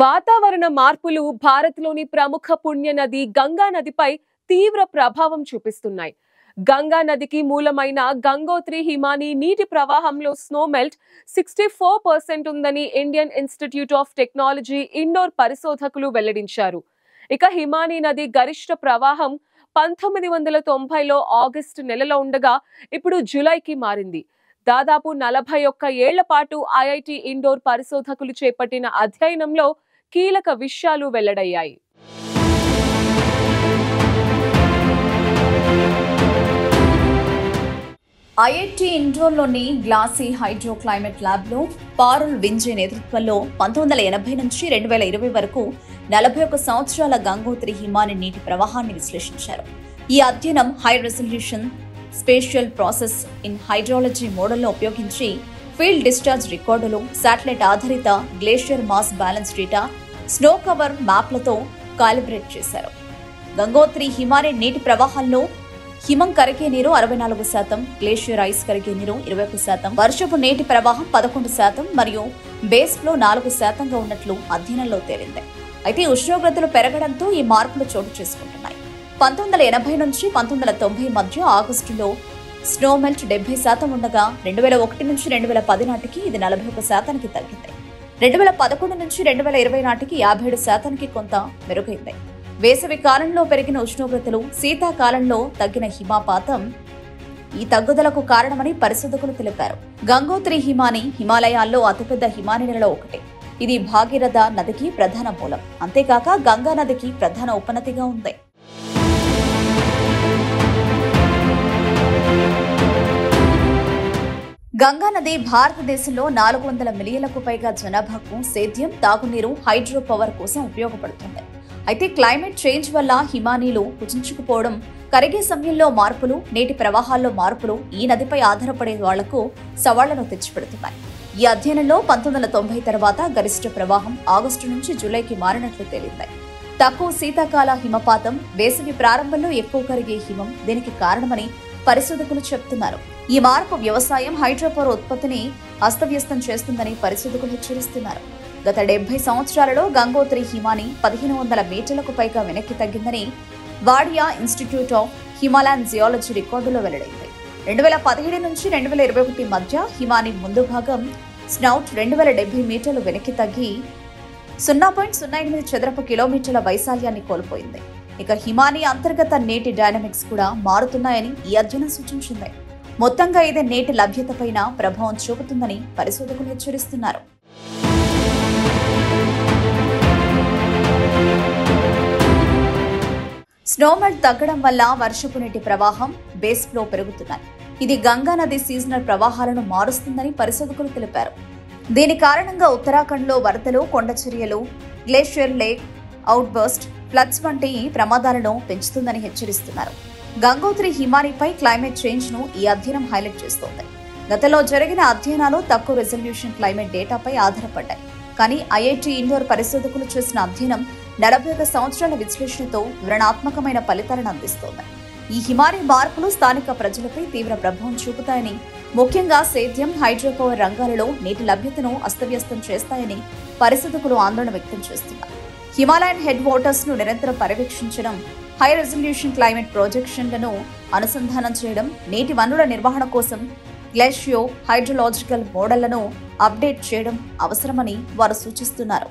వాతావరణ మార్పులు భారత్లోని ప్రముఖ పుణ్య నది గంగా నదిపై తీవ్ర ప్రభావం చూపిస్తున్నాయి. గంగా నదికి మూలమైన గంగోత్రి హిమానీ నీటి ప్రవాహంలో స్నో మెల్ట్ 64% ఉందని Indian Institute of Technology Indore పరిశోధకులు వెల్లడించారు. ఇక హిమానీ నది గరిష్ట ప్రవాహం 1990లో ఆగస్టు నెలలో ఉండగా ఇప్పుడు జూలైకి మారింది. దాదాపు 41 ఏళ్ల పాటు ఐఐటి ఇండోర్ పరిశోధకులు చేపట్టిన అధ్యయనంలో కీలక విషయాలు వెల్లడయ్యాయి. ఐఐటి ఇండోర్లోని గ్లాసీ హైడ్రో క్లైమేట్ ల్యాబ్లో పారుల్ వింజయ్ నేతృత్వంలో 1980 నుంచి 2020 వరకు 41 సంవత్సరాల గంగోత్రి హిమానీ నీటి ప్రవాహాన్ని విశ్లేషించారు. ఈ అధ్యయనం high resolution spatial process in hydrology మోడల్ను ఉపయోగించి ఫీల్డ్ డిశ్చార్జ్ రికార్డులు, శాటిలైట్ ఆధారిత glacier mass balance data, snow cover మ్యాప్లతో కాలిబ్రేట్ చేశారు. గంగోత్రి హిమానీ నీటి ప్రవాహాల్లో హిమం కరిగే నీరు 64%, గ్లేషియర్ ఐస్ కరిగే నీరు 21%, వర్షపు నీటి ప్రవాహం 11% మరియు బేస్ ఫ్లో 4%గా ఉన్నట్లు అధ్యయనంలో తేలింది. అయితే ఉష్ణోగ్రతలు పెరగడంతో ఈ మార్పులు చోటు చేసుకుంటున్నాయి. 1980 నుంచి 1990 మధ్య ఆగస్టులో స్నో మెల్ట్ 70% ఉండగా 2001 నుంచి 2010 నాటికి ఇది 41%కి తగ్గింది. 2011 నుంచి 2020 నాటికి 57%కి కొంత మెరుగైంది. వేసవి కాలంలో పెరిగిన ఉష్ణోగ్రతలు, శీతాకాలంలో తగ్గిన హిమపాతం ఈ తగ్గుదలకు కారణమని పరిశోధకులు తెలిపారు. గంగోత్రి హిమానీ హిమాలయాల్లో అతిపెద్ద హిమానీలలో ఒకటి. ఇది భాగీరథ నదికి ప్రధాన మూలం. అంతేకాక గంగా నదికి ప్రధాన ఉపనదిగా ఉంది. గంగా నది భారతదేశంలో 400 మిలియన్లకు పైగా జనాభాకు సేద్యం, తాగునీరు, హైడ్రో పవర్ కోసం ఉపయోగపడుతుంది. అయితే క్లైమేట్ చేంజ్ వల్ల హిమానీలు కుచించుకుపోవడం, కరిగే సమయంలో మార్పులు, నీటి ప్రవాహాల్లో మార్పులు ఈ నదిపై ఆధారపడే వాళ్లకు సవాళ్లను తెచ్చిపెడుతున్నాయి. ఈ అధ్యయనంలో 1990 తర్వాత గరిష్ట ప్రవాహం ఆగస్టు నుంచి జూలైకి మారినట్లు తేలింది. తక్కువ శీతాకాల హిమపాతం, వేసవి ప్రారంభంలో ఎక్కువ కరిగే హిమం దీనికి కారణమని పరిశోధకులు చెబుతున్నారు. ఈ మార్పు వ్యవసాయం, హైడ్రోపవర్ ఉత్పత్తిని అస్తవ్యస్తం చేస్తుందని పరిశోధకులు హెచ్చరిస్తున్నారు. గత 70 సంవత్సరాలలో గంగోత్రి హిమానీ 1500 మీటర్లకు పైగా వెనక్కి తగ్గిందని Wadia institute of Himalayan geology రికార్డులో వెల్లడైంది. 2017 నుంచి 2021 మధ్య హిమానీ ముందు భాగం స్నౌట్ 2070 మీటర్లు వెనక్కి తగ్గి 0.08 చదరపు కిలోమీటర్ల వైశాల్యాన్ని కోల్పోయింది. ఇక హిమానీ అంతర్గత నీటి డైనమిక్స్ కూడా మారుతున్నాయని ఈ అధ్యయనం సూచించింది. మొత్తంగా ఇది నీటి లభ్యతపైన ప్రభావం చూపుతుందని పరిశోధకులు హెచ్చరిస్తున్నారు. స్నోమెల్ట్ తగ్గడం వల్ల వర్షపు నీటి ప్రవాహం, బేస్ ఫ్లో పెరుగుతున్నాయి. ఇది గంగా నది సీజనల్ ప్రవాహాలను మారుస్తుందని పరిశోధకులు తెలిపారు. దీని కారణంగా ఉత్తరాఖండ్లో వరదలు, కొండచర్యలు, glacier lake out burst, floods వంటి ప్రమాదాలను పెంచుతుందని హెచ్చరిస్తున్నారు. గంగోత్రి హిమానీపై క్లైమేట్ చేంజ్ ను ఈ అధ్యయనం హైలైట్ చేస్తోంది. గతంలో జరిగిన అధ్యయనాలు తక్కువ రెజల్యూషన్ క్లైమేట్ డేటాపై ఆధారపడ్డాయి. కానీ ఐఐటి ఇండోర్ పరిశోధకులు చేసిన అధ్యయనం 41 సంవత్సరాల విశ్లేషణతో వివరణాత్మకమైన ఫలితాలను అందిస్తోంది. ఈ హిమానీ మార్పులు స్థానిక ప్రజలపై తీవ్ర ప్రభావం చూపుతాయని, ముఖ్యంగా సేద్యం, హైడ్రోపవర్ రంగాలలో నీటి లభ్యతను అస్తవ్యస్తం చేస్తాయని పరిశోధకులు ఆందోళన వ్యక్తం చేస్తున్నారు. హిమాలయన్ హెడ్ వాటర్స్ ను నిరంతరం పర్యవేక్షించడం, హై రెజల్యూషన్ క్లైమేట్ ప్రాజెక్షన్లను అనుసంధానం చేయడం, నీటి వనరుల నిర్వహణ కోసం గ్లేషియో హైడ్రోలాజికల్ మోడళ్లను అప్డేట్ చేయడం అవసరమని వారు సూచిస్తున్నారు.